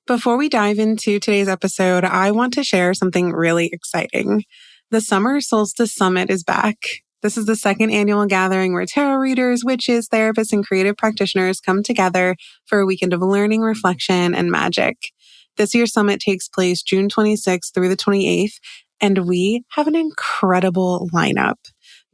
Before we dive into today's episode, I want to share something really exciting. The Summer Solstice Summit is back. This is the second annual gathering where tarot readers, witches, therapists, and creative practitioners come together for a weekend of learning, reflection, and magic. This year's summit takes place June 26th through the 28th, and we have an incredible lineup.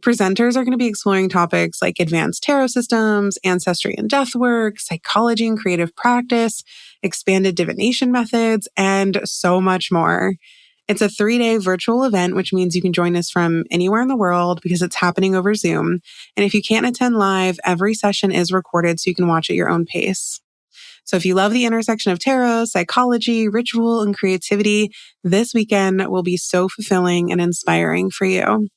Presenters are going to be exploring topics like advanced tarot systems, ancestry and death work, psychology and creative practice, expanded divination methods, and so much more. It's a 3-day virtual event, which means you can join us from anywhere in the world because it's happening over Zoom. And if you can't attend live, every session is recorded so you can watch at your own pace. So if you love the intersection of tarot, psychology, ritual, and creativity, this weekend will be so fulfilling and inspiring for you.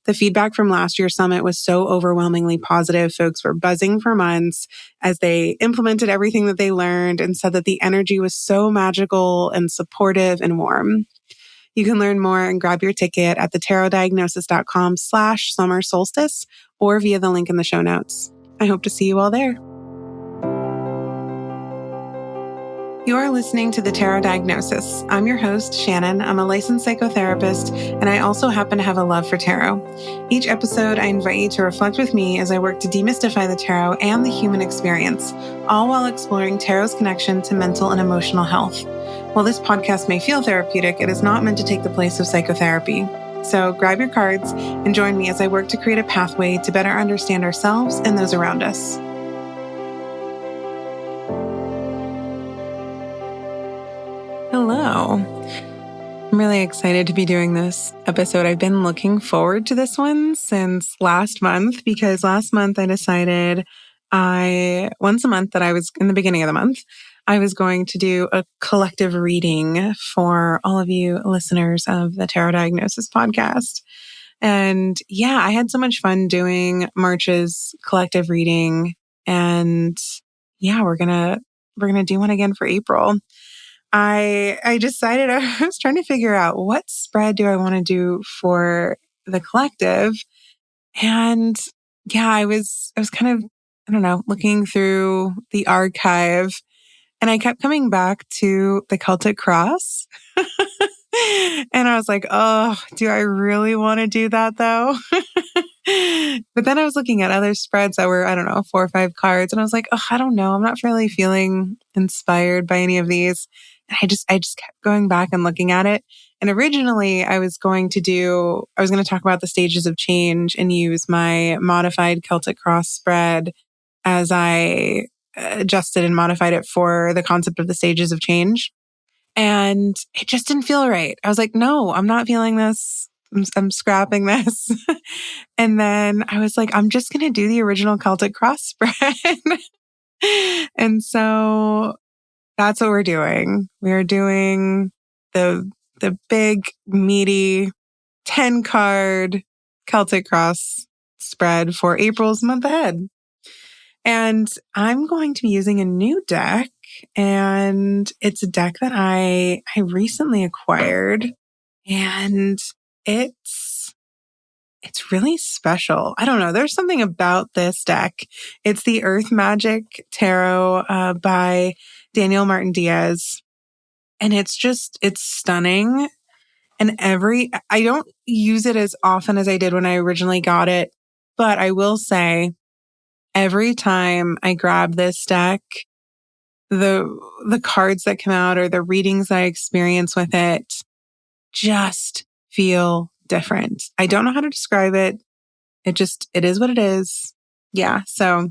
The feedback from last year's summit was so overwhelmingly positive. Folks were buzzing for months as they implemented everything that they learned and said that the energy was so magical and supportive and warm. You can learn more and grab your ticket at thetarotdiagnosis.com/summer solstice or via the link in the show notes. I hope to see you all there. You are listening to The Tarot Diagnosis. I'm your host, Shannon. I'm a licensed psychotherapist, and I also happen to have a love for tarot. Each episode, I invite you to reflect with me as I work to demystify the tarot and the human experience, all while exploring tarot's connection to mental and emotional health. While this podcast may feel therapeutic, it is not meant to take the place of psychotherapy. So grab your cards and join me as I work to create a pathway to better understand ourselves and those around us. Hello. I'm really excited to be doing this episode. I've been looking forward to this one since last month because last month I decided once a month that I was in the beginning of the month, I was going to do a collective reading for all of you listeners of the Tarot Diagnosis podcast. And yeah, I had so much fun doing March's collective reading. And yeah, we're gonna do one again for April. I decided I was trying to figure out what spread do I want to do for the collective. And yeah, I was kind of, I don't know, looking through the archive and I kept coming back to the Celtic cross. And I was like, oh, do I really want to do that though? But then I was looking at other spreads that were, I don't know, 4 or 5 cards. And I was like, oh, I don't know. I'm not really feeling inspired by any of these. And I just kept going back and looking at it. And originally I was going to talk about the stages of change and use my modified Celtic cross spread as I adjusted and modified it for the concept of the stages of change. And it just didn't feel right. I was like, no, I'm not feeling this. I'm scrapping this. And then I was like, I'm just going to do the original Celtic cross spread. And so that's what we're doing. We are doing the big, meaty 10-card Celtic cross spread for April's month ahead. And I'm going to be using a new deck, and it's a deck that I recently acquired, and it's really special. I don't know. There's something about this deck. It's the Earth Magic Tarot by Daniel Martin Diaz. And it's stunning. And I don't use it as often as I did when I originally got it, but I will say every time I grab this deck, the cards that come out or the readings that I experience with it just feel different. I don't know how to describe it. It is what it is. Yeah. So,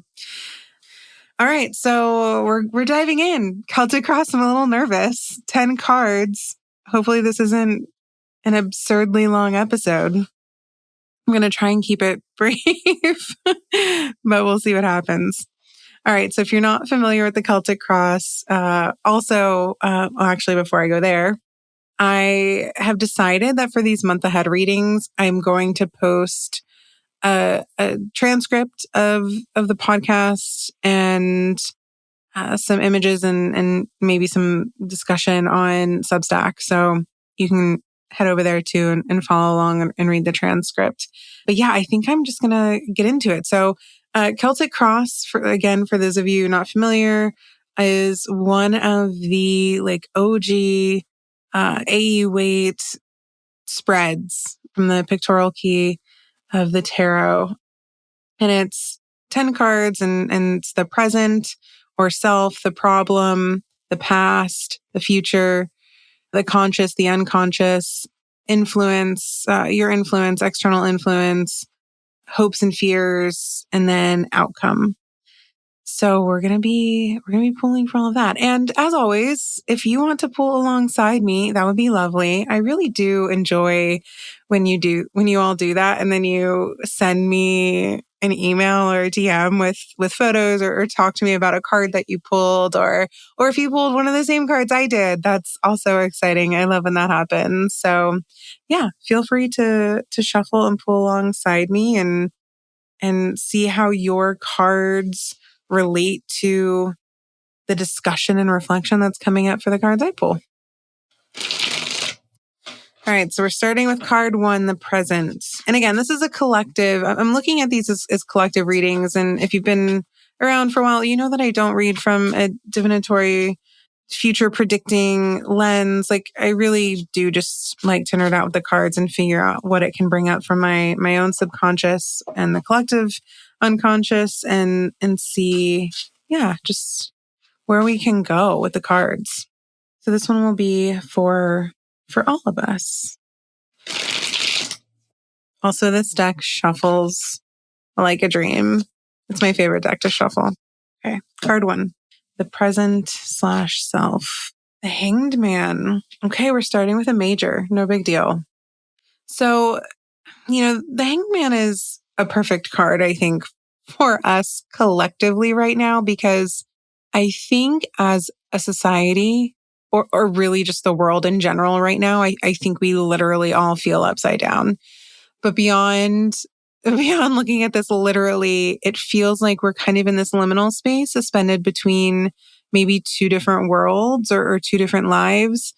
all right. So we're diving in. Celtic cross. I'm a little nervous. 10 cards. Hopefully this isn't an absurdly long episode. I'm going to try and keep it brief, but we'll see what happens. All right. So if you're not familiar with the Celtic cross, actually, before I go there, I have decided that for these month ahead readings, I'm going to post a transcript of the podcast and some images and maybe some discussion on Substack. So you can head over there too and follow along and read the transcript. But yeah, I think I'm just going to get into it. So Celtic cross, for those of you not familiar, is one of the like OG AE weight spreads from the pictorial key of the tarot. And it's 10 cards and it's the present or self, the problem, the past, the future, the conscious, the unconscious, influence, your influence, external influence, hopes and fears, and then outcome. So we're going to be pulling for all of that. And as always, if you want to pull alongside me, that would be lovely. I really do enjoy when you all do that. And then you send me an email or a DM with photos or talk to me about a card that you pulled or if you pulled one of the same cards I did. That's also exciting. I love when that happens. So yeah, feel free to shuffle and pull alongside me and see how your cards relate to the discussion and reflection that's coming up for the cards I pull. All right, so we're starting with card 1, the present. And again, this is a collective. I'm looking at these as collective readings. And if you've been around for a while, you know that I don't read from a divinatory future predicting lens. Like I really do just like to nerd out with the cards and figure out what it can bring up from my own subconscious and the collective unconscious and see, yeah, just where we can go with the cards. So this one will be for all of us. Also, this deck shuffles like a dream. It's my favorite deck to shuffle. Okay, card 1. The present/self. The Hanged Man. Okay, we're starting with a major. No big deal. So, the Hanged Man is a perfect card, I think, for us collectively right now, because I think as a society, or really just the world in general right now, I think we literally all feel upside down. But beyond looking at this literally, it feels like we're kind of in this liminal space, suspended between maybe two different worlds or two different lives,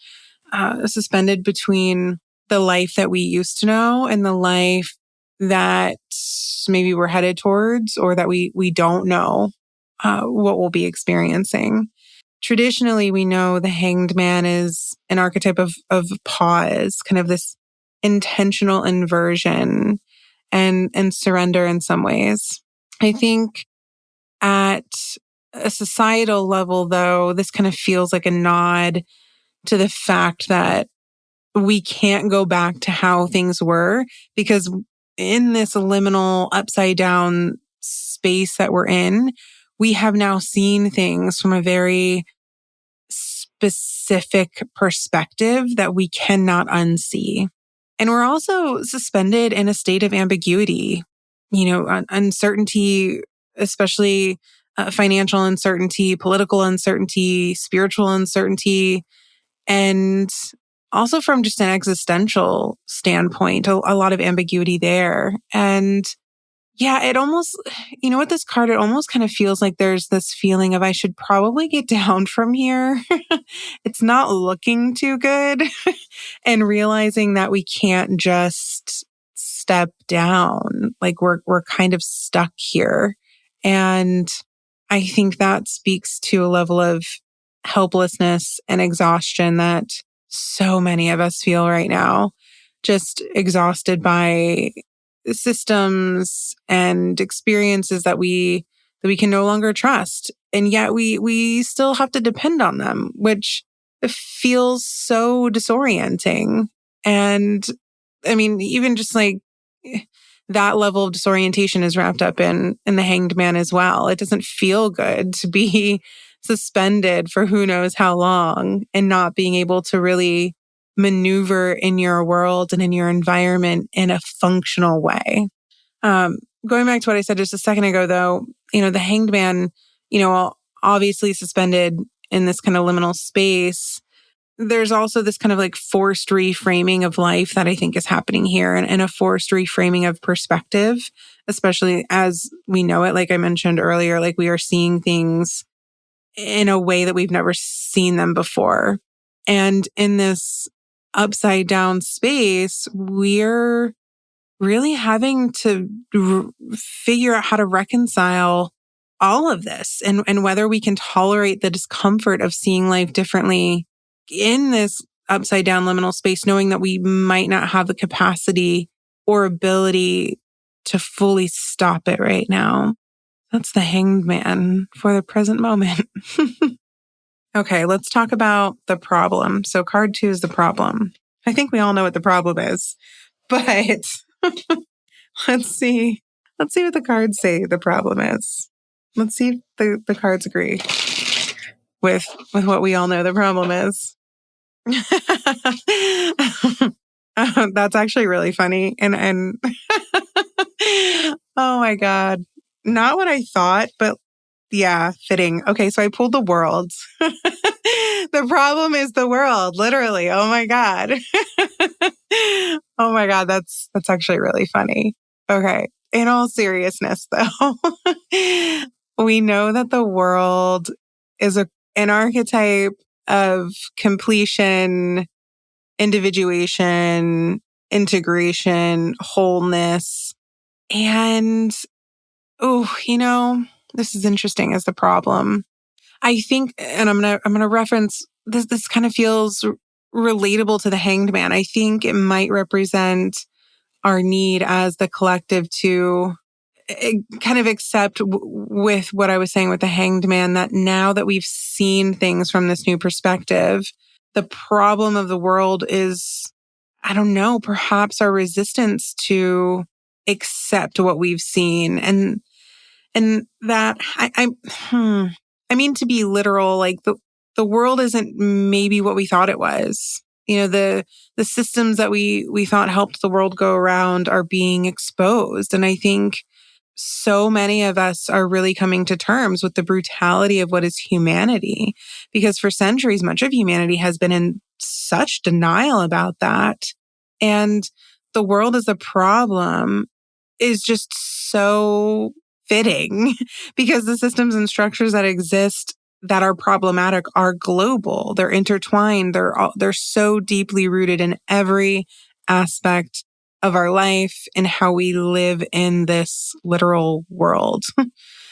suspended between the life that we used to know and the life that maybe we're headed towards, or that we don't know what we'll be experiencing. Traditionally, we know the Hanged Man is an archetype of pause, kind of this intentional inversion and surrender in some ways. I think at a societal level, though, this kind of feels like a nod to the fact that we can't go back to how things were, because in this liminal upside down space that we're in, we have now seen things from a very specific perspective that we cannot unsee. And we're also suspended in a state of ambiguity, uncertainty, especially financial uncertainty, political uncertainty, spiritual uncertainty, and also from just an existential standpoint, a lot of ambiguity there. And yeah, it almost, with this card, it almost kind of feels like there's this feeling of I should probably get down from here. It's not looking too good. And realizing that we can't just step down, like we're kind of stuck here. And I think that speaks to a level of helplessness and exhaustion that so many of us feel right now, just exhausted by systems and experiences that we can no longer trust. And yet we still have to depend on them, which feels so disorienting. And I mean, even just like that level of disorientation is wrapped up in the Hanged Man as well. It doesn't feel good to be suspended for who knows how long and not being able to really maneuver in your world and in your environment in a functional way. Going back to what I said just a second ago, though, the Hanged Man, obviously suspended in this kind of liminal space. There's also this kind of like forced reframing of life that I think is happening here, and a forced reframing of perspective, especially as we know it. Like I mentioned earlier, like we are seeing things in a way that we've never seen them before. And in this upside down space, we're really having to figure out how to reconcile all of this and whether we can tolerate the discomfort of seeing life differently in this upside down liminal space, knowing that we might not have the capacity or ability to fully stop it right now. That's the Hanged Man for the present moment. Okay, let's talk about the problem. So card 2 is the problem. I think we all know what the problem is, but let's see. Let's see what the cards say the problem is. Let's see if the cards agree with what we all know the problem is. That's actually really funny. And oh my God. Not what I thought, but yeah, fitting. Okay, so I pulled the world. The problem is the world, literally. Oh my God. Oh my God, that's actually really funny. Okay, in all seriousness though, we know that the world is an archetype of completion, individuation, integration, wholeness. And, this is interesting as the problem. I think, and I'm gonna reference this. This kind of feels relatable to the Hanged Man. I think it might represent our need as the collective to kind of accept with what I was saying with the Hanged Man, that now that we've seen things from this new perspective, the problem of the world is, I don't know, perhaps our resistance to accept what we've seen. And that I mean, to be literal, like the world isn't maybe what we thought it was. The systems that we thought helped the world go around are being exposed. And I think so many of us are really coming to terms with the brutality of what is humanity, because for centuries, much of humanity has been in such denial about that. And the world as a problem is just so fitting because the systems and structures that exist that are problematic are global. They're intertwined. They're so deeply rooted in every aspect of our life and how we live in this literal world.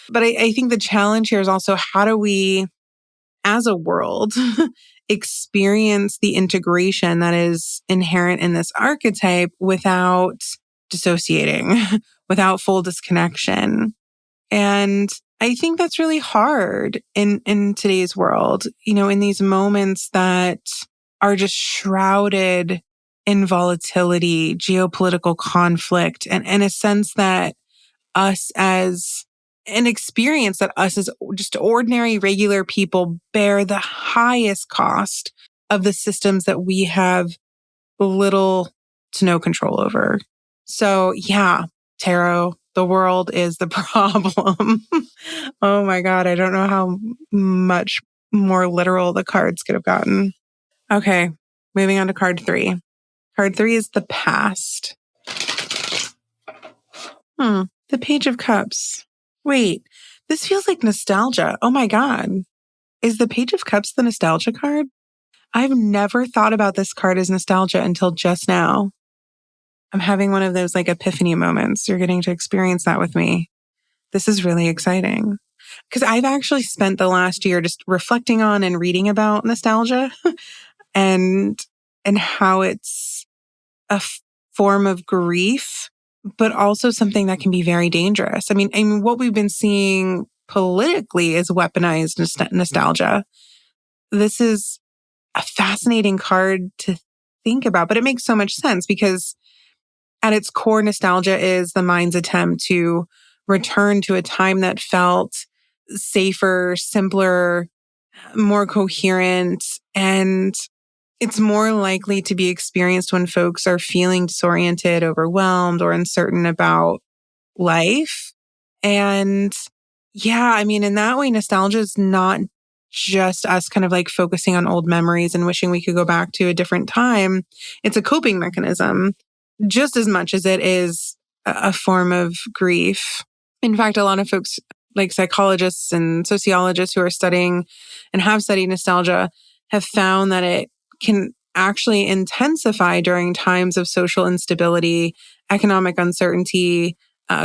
But I think the challenge here is also, how do we, as a world, experience the integration that is inherent in this archetype without dissociating, without full disconnection? And I think that's really hard in today's world, in these moments that are just shrouded in volatility, geopolitical conflict, and a sense that us as an experience that us as just ordinary, regular people bear the highest cost of the systems that we have little to no control over. So yeah, tarot, the world is the problem. Oh my God, I don't know how much more literal the cards could have gotten. Okay, moving on to card 3. Card 3 is the past. The Page of Cups. Wait, this feels like nostalgia. Oh my God. Is the Page of Cups the nostalgia card? I've never thought about this card as nostalgia until just now. I'm having one of those like epiphany moments. You're getting to experience that with me. This is really exciting because I've actually spent the last year just reflecting on and reading about nostalgia and how it's a form of grief, but also something that can be very dangerous. I mean, what we've been seeing politically is weaponized nostalgia. This is a fascinating card to think about, but it makes so much sense because at its core, nostalgia is the mind's attempt to return to a time that felt safer, simpler, more coherent, and it's more likely to be experienced when folks are feeling disoriented, overwhelmed, or uncertain about life. And yeah, I mean, in that way, nostalgia is not just us kind of like focusing on old memories and wishing we could go back to a different time. It's a coping mechanism just as much as it is a form of grief. In fact, a lot of folks like psychologists and sociologists who are studying and have studied nostalgia have found that it can actually intensify during times of social instability, economic uncertainty,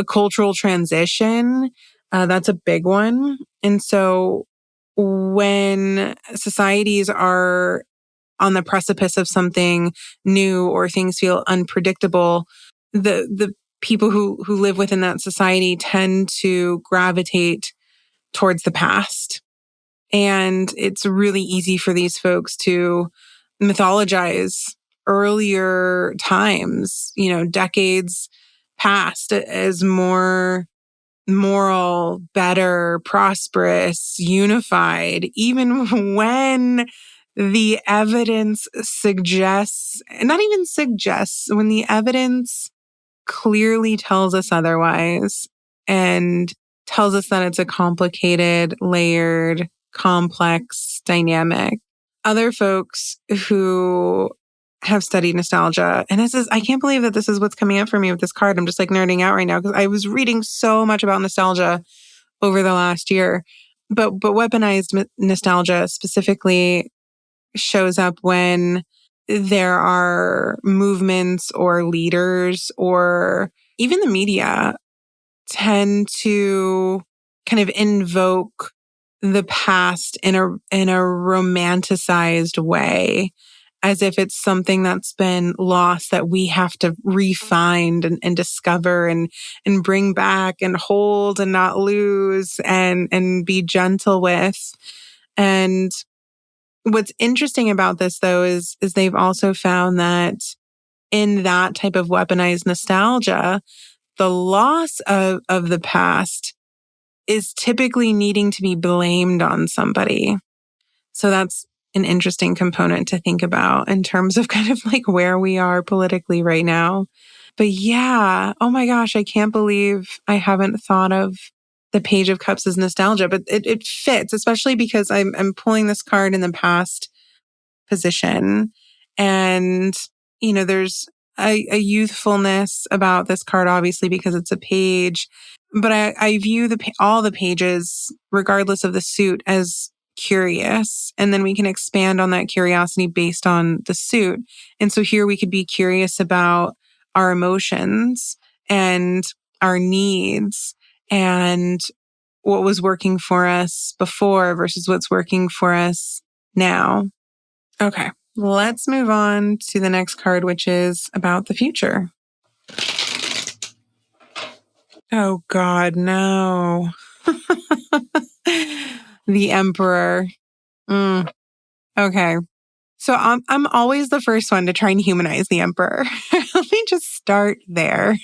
cultural transition, That's a big one. And so when societies are on the precipice of something new or things feel unpredictable, the people who live within that society tend to gravitate towards the past. And it's really easy for these folks to mythologize earlier times, decades past as more moral, better, prosperous, unified, even when the evidence suggests, not even suggests, when the evidence clearly tells us otherwise and tells us that it's a complicated, layered, complex dynamic. Other folks who have studied nostalgia, and I can't believe that this is what's coming up for me with this card. I'm just like nerding out right now because I was reading so much about nostalgia over the last year. But weaponized nostalgia specifically shows up when there are movements or leaders or even the media tend to kind of invoke the past in a romanticized way, as if it's something that's been lost that we have to re-find and discover and bring back and hold and not lose and be gentle with. And what's interesting about this, though, is they've also found that in that type of weaponized nostalgia, the loss of the past is typically needing to be blamed on somebody. So that's an interesting component to think about in terms of kind of like where we are politically right now. But yeah, oh my gosh, I can't believe I haven't thought of the Page of Cups as nostalgia, but it fits, especially because I'm pulling this card in the past position. And, there's a youthfulness about this card, obviously, because it's a page. But I view all the pages, regardless of the suit, as curious. And then we can expand on that curiosity based on the suit. And so here we could be curious about our emotions and our needs and what was working for us before versus what's working for us now. Okay, let's move on to the next card, which is about the future. Oh God, no. The Emperor. Okay. So I'm always the first one to try and humanize the Emperor. Let me just start there.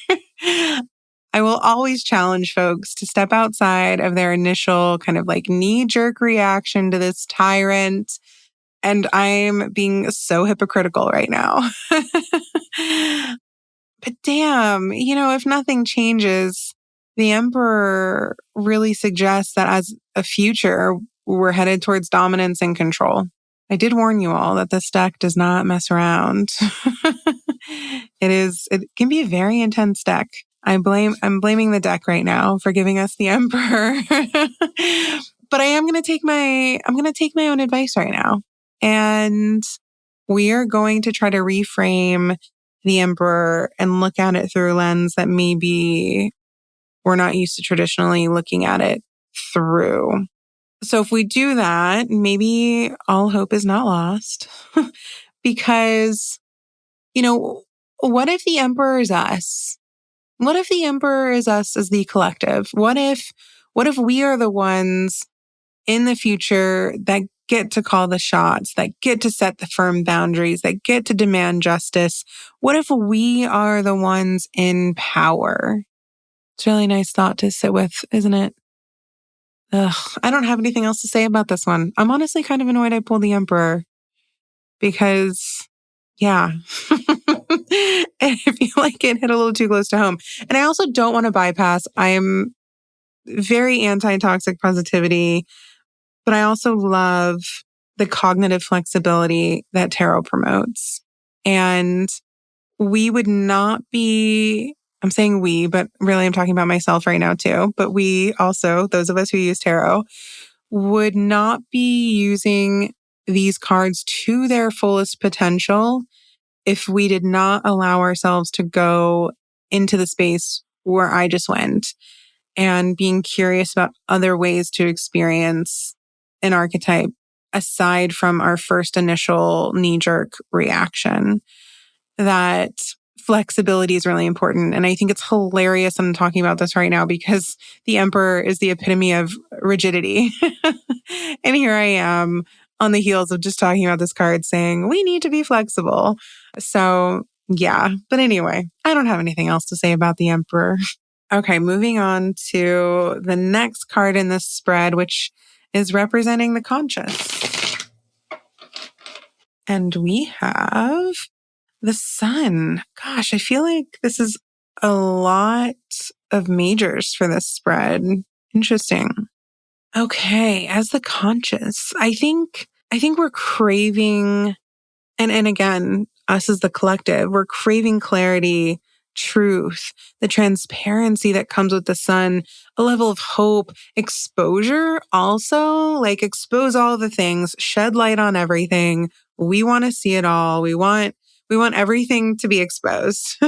I will always challenge folks to step outside of their initial kind of like knee-jerk reaction to this tyrant. And I'm being so hypocritical right now. But damn, if nothing changes, the Emperor really suggests that as a future, we're headed towards dominance and control. I did warn you all that this deck does not mess around. It can be a very intense deck. I'm blaming the deck right now for giving us the Emperor. But I'm going to take my own advice right now. And we are going to try to reframe the Emperor and look at it through a lens that maybe we're not used to traditionally looking at it through. So if we do that, maybe all hope is not lost. Because, what if the Emperor is us? What if the Emperor is us as the collective? What if we are the ones in the future that get to call the shots, that get to set the firm boundaries, that get to demand justice? What if we are the ones in power? It's a really nice thought to sit with, isn't it? Ugh, I don't have anything else to say about this one. I'm honestly kind of annoyed I pulled the Emperor because, yeah, I feel like it hit a little too close to home. And I also don't want to bypass. I'm very anti-toxic positivity, but I also love the cognitive flexibility that tarot promotes. And we would not be, I'm saying we, but really I'm talking about myself right now too. But we also, those of us who use tarot, would not be using these cards to their fullest potential if we did not allow ourselves to go into the space where I just went and being curious about other ways to experience an archetype aside from our first initial knee-jerk reaction. That flexibility is really important. And I think it's hilarious I'm talking about this right now because the Emperor is the epitome of rigidity. And here I am on the heels of just talking about this card saying, we need to be flexible. So yeah, but anyway, I don't have anything else to say about the Emperor. Okay, moving on to the next card in this spread, which is representing the conscious. And we have the Sun. Gosh, I feel like this is a lot of majors for this spread. Interesting. Okay, as the conscious, I think we're craving, and again, us as the collective, we're craving clarity, truth, the transparency that comes with the Sun, a level of hope, exposure also, like expose all the things, shed light on everything. We want to see it all. We want everything to be exposed.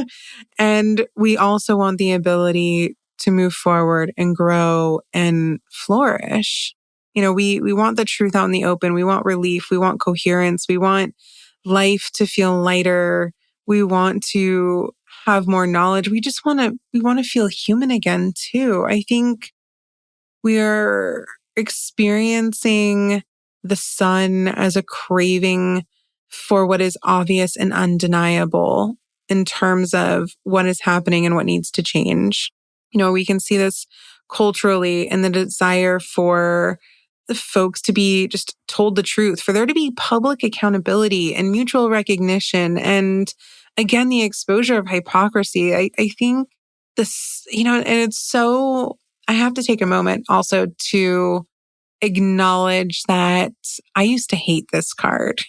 And we also want the ability to move forward and grow and flourish. You know, we want the truth out in the open. We want relief. We want coherence. We want life to feel lighter. We want to have more knowledge. We want to feel human again too. I think we are experiencing the Sun as a craving for what is obvious and undeniable in terms of what is happening and what needs to change. You know, we can see this culturally in the desire for the folks to be just told the truth, for there to be public accountability and mutual recognition. And again, the exposure of hypocrisy. I think this, you know, and it's so, I have to take a moment also to acknowledge that I used to hate this card.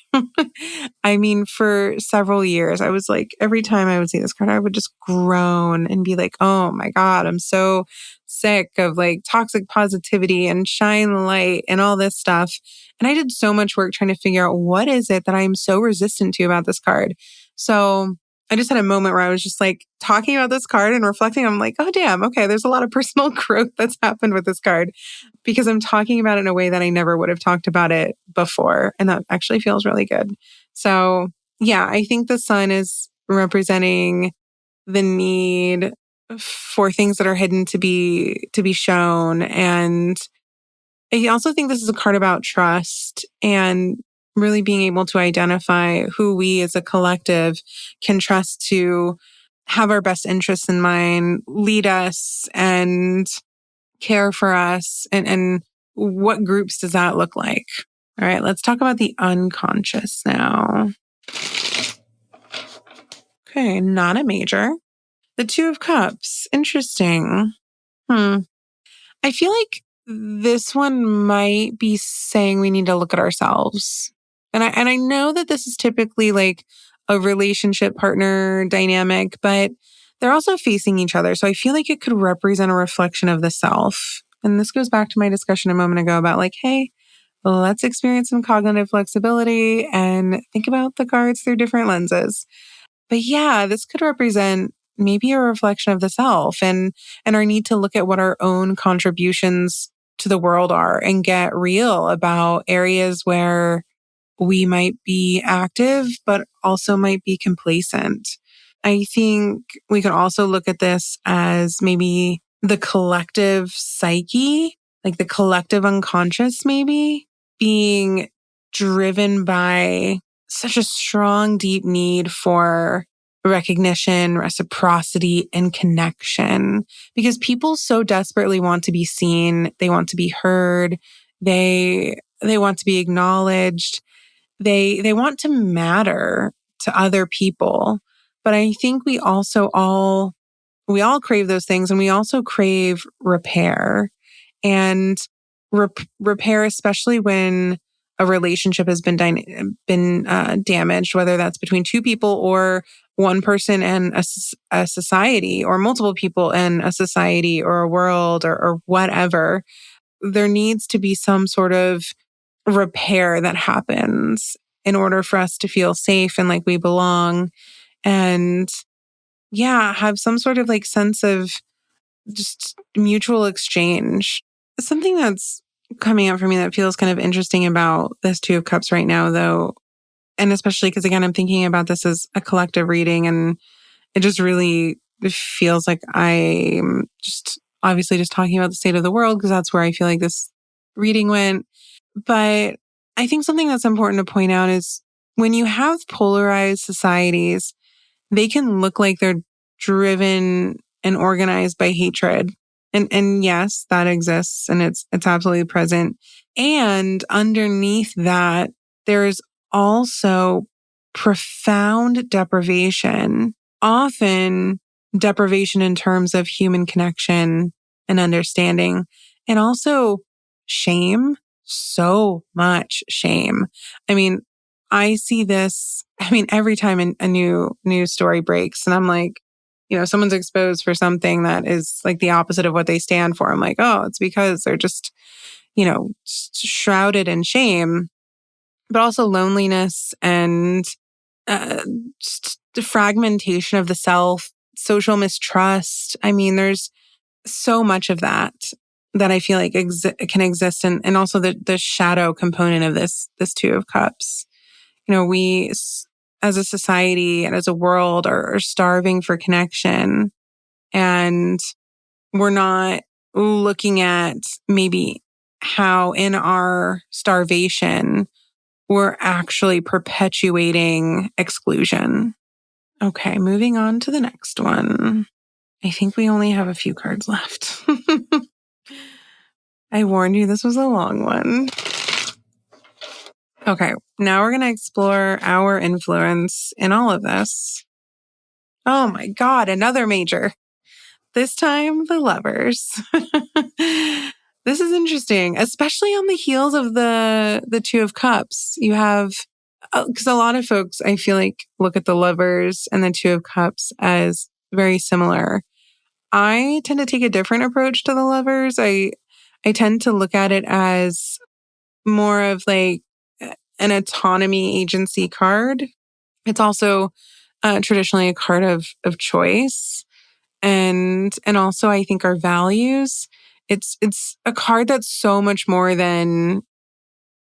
I mean, for several years, I was like, every time I would see this card, I would just groan and be like, oh my God, I'm so sick of like toxic positivity and shine light and all this stuff. And I did so much work trying to figure out what is it that I'm so resistant to about this card. So I just had a moment where I was just like talking about this card and reflecting. I'm like, oh, damn. Okay. There's a lot of personal growth that's happened with this card because I'm talking about it in a way that I never would have talked about it before. And that actually feels really good. So yeah, I think the Sun is representing the need for things that are hidden to be shown. And I also think this is a card about trust and really being able to identify who we as a collective can trust to have our best interests in mind, lead us and care for us. And what groups does that look like? All right, let's talk about the unconscious now. Okay, not a major. The Two of Cups. Interesting. I feel like this one might be saying we need to look at ourselves. And I know that this is typically like a relationship partner dynamic, but they're also facing each other. So I feel like it could represent a reflection of the self. And this goes back to my discussion a moment ago about like, hey, let's experience some cognitive flexibility and think about the cards through different lenses. But yeah, this could represent maybe a reflection of the self and our need to look at what our own contributions to the world are and get real about areas where we might be active, but also might be complacent. I think we could also look at this as maybe the collective psyche, like the collective unconscious, maybe being driven by such a strong, deep need for recognition, reciprocity, and connection because people so desperately want to be seen. They want to be heard. They want to be acknowledged. They want to matter to other people. But I think we also all crave those things and we also crave repair and repair, especially when a relationship has been damaged, whether that's between two people or one person and a society or multiple people and a society or a world or whatever. There needs to be some sort of repair that happens in order for us to feel safe and like we belong and yeah, have some sort of like sense of just mutual exchange. Something that's coming up for me that feels kind of interesting about this Two of Cups right now, though, and especially because, again, I'm thinking about this as a collective reading, and it just really feels like I'm just obviously just talking about the state of the world because that's where I feel like this reading went. But I think something that's important to point out is when you have polarized societies, they can look like they're driven and organized by hatred. And yes, that exists and it's absolutely present. And underneath that, there's also profound deprivation, often deprivation in terms of human connection and understanding, and also shame, so much shame. I mean, I see this, every time a new news story breaks and I'm like, someone's exposed for something that is like the opposite of what they stand for. I'm like, oh, it's because they're just, shrouded in shame, but also loneliness and uh, just the fragmentation of the self, social mistrust. There's so much of that I feel like can exist. And also the shadow component of this Two of Cups. We as a society and as a world are starving for connection, and we're not looking at maybe how in our starvation we're actually perpetuating exclusion. Okay, moving on to the next one. I think we only have a few cards left. I warned you this was a long one. Okay, now we're going to explore our influence in all of this. Oh my God, another major. This time, the Lovers. This is interesting, especially on the heels of the Two of Cups. You have, because a lot of folks, I feel like, look at the Lovers and the Two of Cups as very similar. I tend to take a different approach to the Lovers. I tend to look at it as more of like an autonomy agency card. It's also traditionally a card of choice. And also I think our values. It's a card that's so much more than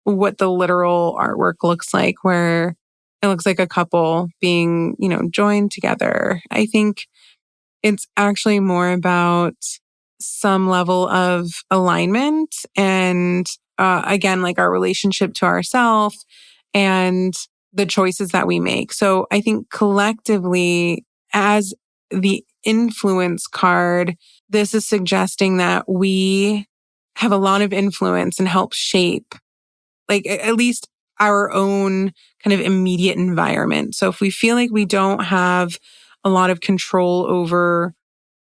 what the literal artwork looks like, where it looks like a couple being, joined together. I think it's actually more about some level of alignment and, again, like our relationship to ourselves and the choices that we make. So I think collectively, as the influence card, this is suggesting that we have a lot of influence and help shape, like, at least our own kind of immediate environment. So if we feel like we don't have a lot of control over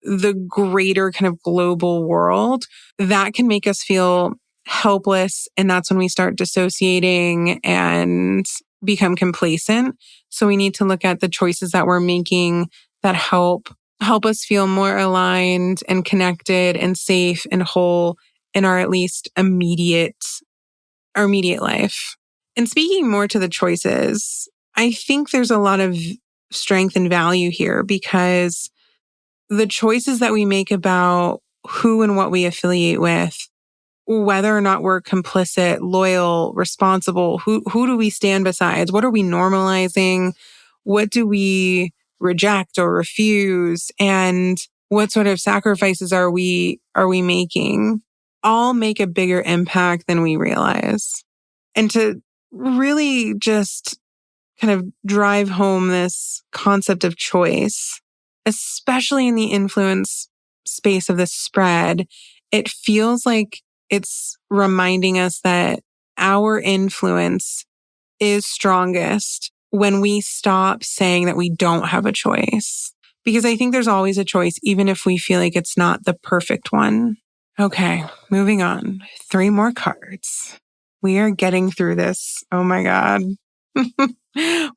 the greater kind of global world, that can make us feel helpless. And that's when we start dissociating and become complacent. So we need to look at the choices that we're making that help us feel more aligned and connected and safe and whole in our at least immediate life. And speaking more to the choices, I think there's a lot of strength and value here because the choices that we make about who and what we affiliate with, whether or not we're complicit, loyal, responsible, who do we stand beside? What are we normalizing? What do we reject or refuse? And what sort of sacrifices are we making? All make a bigger impact than we realize. And to really just kind of drive home this concept of choice, especially in the influence space of the spread, it feels like it's reminding us that our influence is strongest when we stop saying that we don't have a choice. Because I think there's always a choice, even if we feel like it's not the perfect one. Okay, moving on. 3 more cards. We are getting through this. Oh my God.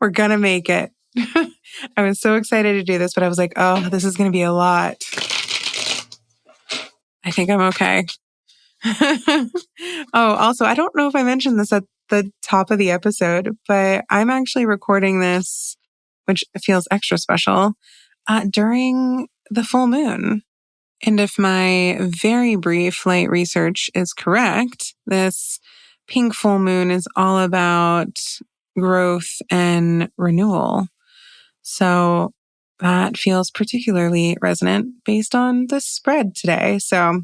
We're going to make it. I was so excited to do this, but I was like, oh, this is going to be a lot. I think I'm okay. Oh, also, I don't know if I mentioned this at the top of the episode, but I'm actually recording this, which feels extra special, during the full moon. And if my very brief light research is correct, this pink full moon is all about growth and renewal. So that feels particularly resonant based on the spread today. So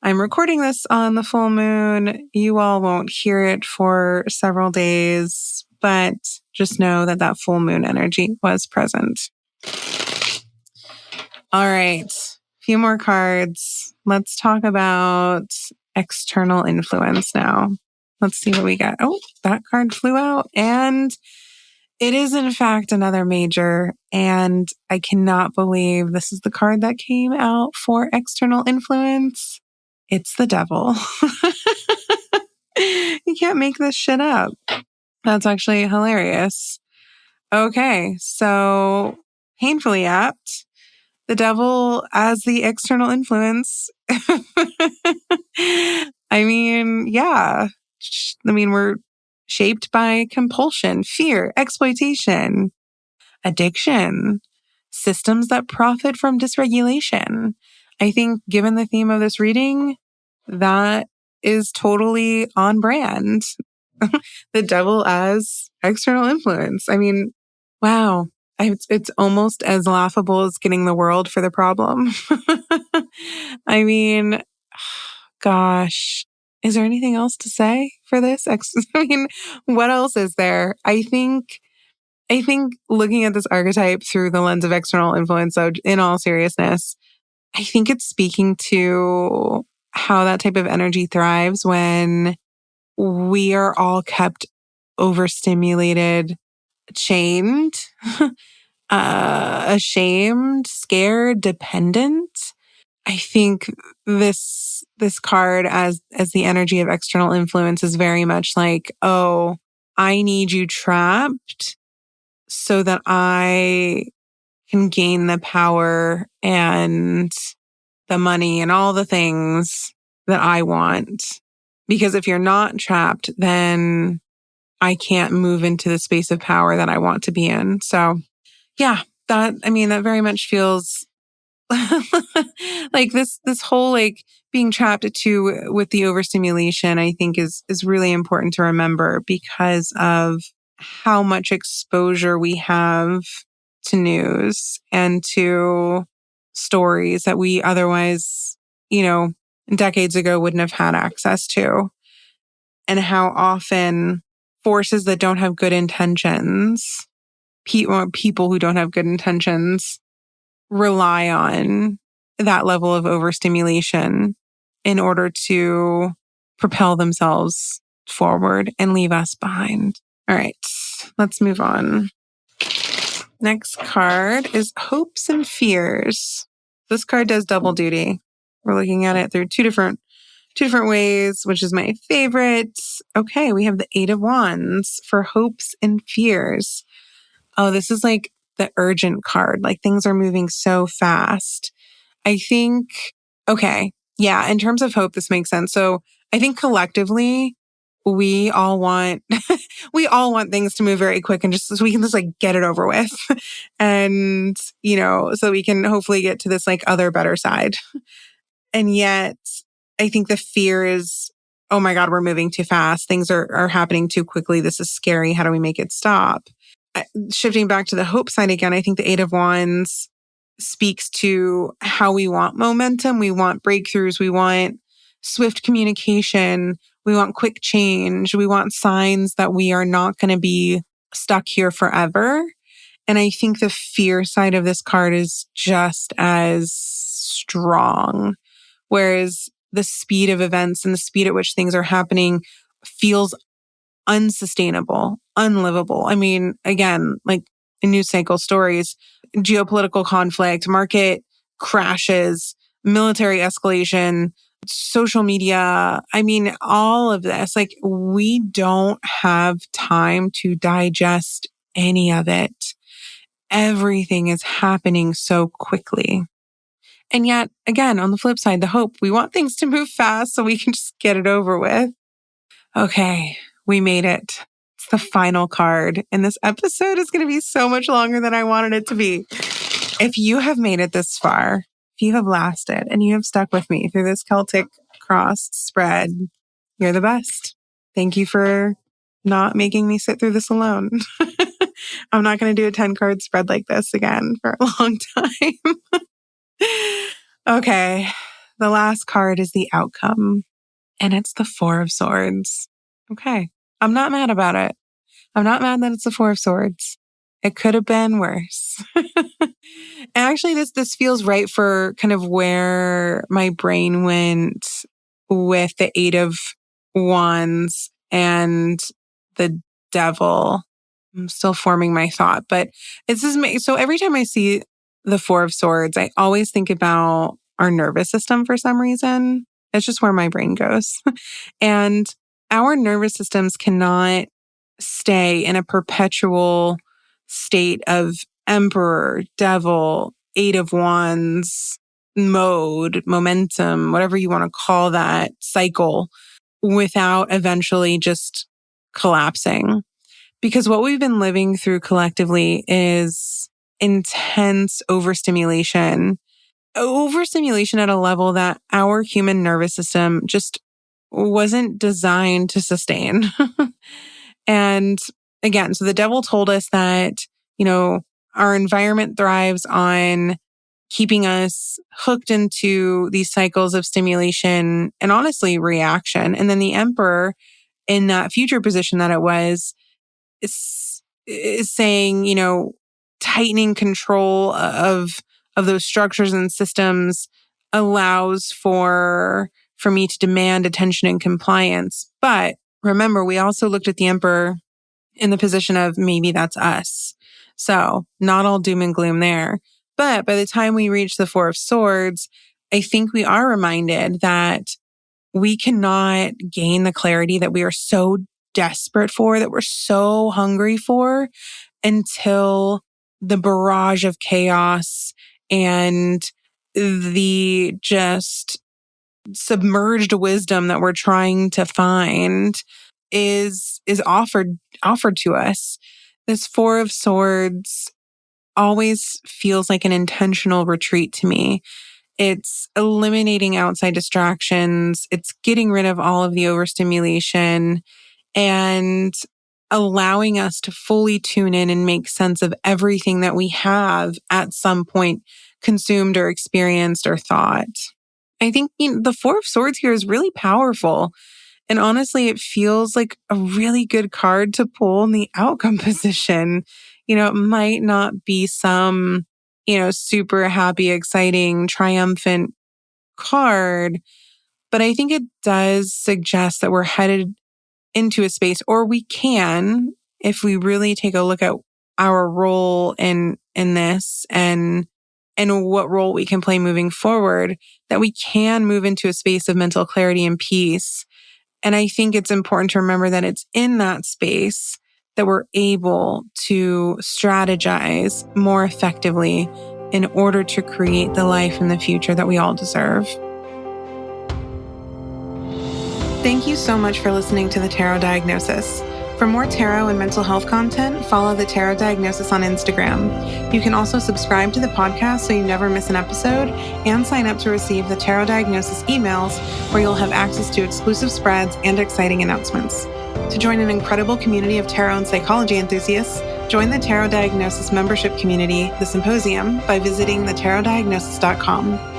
I'm recording this on the full moon. You all won't hear it for several days, but just know that that full moon energy was present. All right. Few more cards. Let's talk about external influence now. Let's see what we got. Oh, that card flew out, and it is in fact another major. And I cannot believe this is the card that came out for external influence. It's the devil. You can't make this shit up. That's actually hilarious. Okay, so painfully apt. The devil as the external influence. I mean, yeah. I mean, we're shaped by compulsion, fear, exploitation, addiction, systems that profit from dysregulation. I think given the theme of this reading, that is totally on brand. The devil as external influence. I mean, wow. It's almost as laughable as getting the world for the problem. I mean, gosh, is there anything else to say for this? I mean, what else is there? I think looking at this archetype through the lens of external influence, so in all seriousness, I think it's speaking to how that type of energy thrives when we are all kept overstimulated, chained, ashamed, scared, dependent. I think this card as the energy of external influence is very much like, oh, I need you trapped so that I can gain the power and the money and all the things that I want. Because if you're not trapped, then I can't move into the space of power that I want to be in. So yeah, that very much feels like this whole like being trapped with the overstimulation, I think is really important to remember because of how much exposure we have to news and to stories that we otherwise, decades ago wouldn't have had access to. And how often forces that don't have good intentions, people who don't have good intentions, rely on that level of overstimulation in order to propel themselves forward and leave us behind. All right, let's move on. Next card is Hopes and Fears. This card does double duty. We're looking at it through two different ways, which is my favorite. Okay, we have the Eight of Wands for Hopes and Fears. Oh, this is like the urgent card. Like things are moving so fast. I think, okay, yeah, in terms of hope, this makes sense. So I think collectively, we all want things to move very quick and just so we can just like get it over with. And, so we can hopefully get to this like other better side. And yet I think the fear is, oh my God, we're moving too fast. Things are happening too quickly. This is scary. How do we make it stop? Shifting back to the hope side again, I think the Eight of Wands speaks to how we want momentum. We want breakthroughs. We want swift communication. We want quick change. We want signs that we are not going to be stuck here forever. And I think the fear side of this card is just as strong. Whereas the speed of events and the speed at which things are happening feels unsustainable, unlivable. I mean, again, like in news cycle stories, geopolitical conflict, market crashes, military escalation, social media. I mean, all of this, like we don't have time to digest any of it. Everything is happening so quickly. And yet, again, on the flip side, the hope, we want things to move fast so we can just get it over with. Okay, we made it. It's the final card. And this episode is going to be so much longer than I wanted it to be. If you have made it this far, if you have lasted and you have stuck with me through this Celtic cross spread, you're the best. Thank you for not making me sit through this alone. I'm not going to do a 10-card spread like this again for a long time. Okay. The last card is the outcome, and it's the Four of Swords. Okay. I'm not mad about it. I'm not mad that it's the Four of Swords. It could have been worse. And actually, this feels right for kind of where my brain went with the Eight of Wands and the Devil. I'm still forming my thought, but so every time I see the Four of Swords, I always think about our nervous system for some reason. It's just where my brain goes. And our nervous systems cannot stay in a perpetual state of Emperor, Devil, Eight of Wands mode, momentum, whatever you want to call that cycle, without eventually just collapsing. Because what we've been living through collectively is intense overstimulation at a level that our human nervous system just wasn't designed to sustain. And again, so the Devil told us that, our environment thrives on keeping us hooked into these cycles of stimulation and honestly reaction. And then the Emperor, in that future position that it was, is saying, tightening control of those structures and systems allows for me to demand attention and compliance. But remember, we also looked at the Emperor in the position of maybe that's us. So not all doom and gloom there. But by the time we reach the Four of Swords, I think we are reminded that we cannot gain the clarity that we are so desperate for, that we're so hungry for, until the barrage of chaos and the just submerged wisdom that we're trying to find is offered to us. This Four of Swords always feels like an intentional retreat to me. It's eliminating outside distractions. It's getting rid of all of the overstimulation and allowing us to fully tune in and make sense of everything that we have at some point consumed or experienced or thought. I think the Four of Swords here is really powerful. And honestly, it feels like a really good card to pull in the outcome position. It might not be some, super happy, exciting, triumphant card, but I think it does suggest that we're headed into a space, or we can, if we really take a look at our role in this and what role we can play moving forward, that we can move into a space of mental clarity and peace. And I think it's important to remember that it's in that space that we're able to strategize more effectively in order to create the life and the future that we all deserve. Thank you so much for listening to the Tarot Diagnosis. For more tarot and mental health content, follow the Tarot Diagnosis on Instagram. You can also subscribe to the podcast so you never miss an episode, and sign up to receive the Tarot Diagnosis emails, where you'll have access to exclusive spreads and exciting announcements. To join an incredible community of tarot and psychology enthusiasts, join the Tarot Diagnosis membership community, The Symposium, by visiting thetarotdiagnosis.com.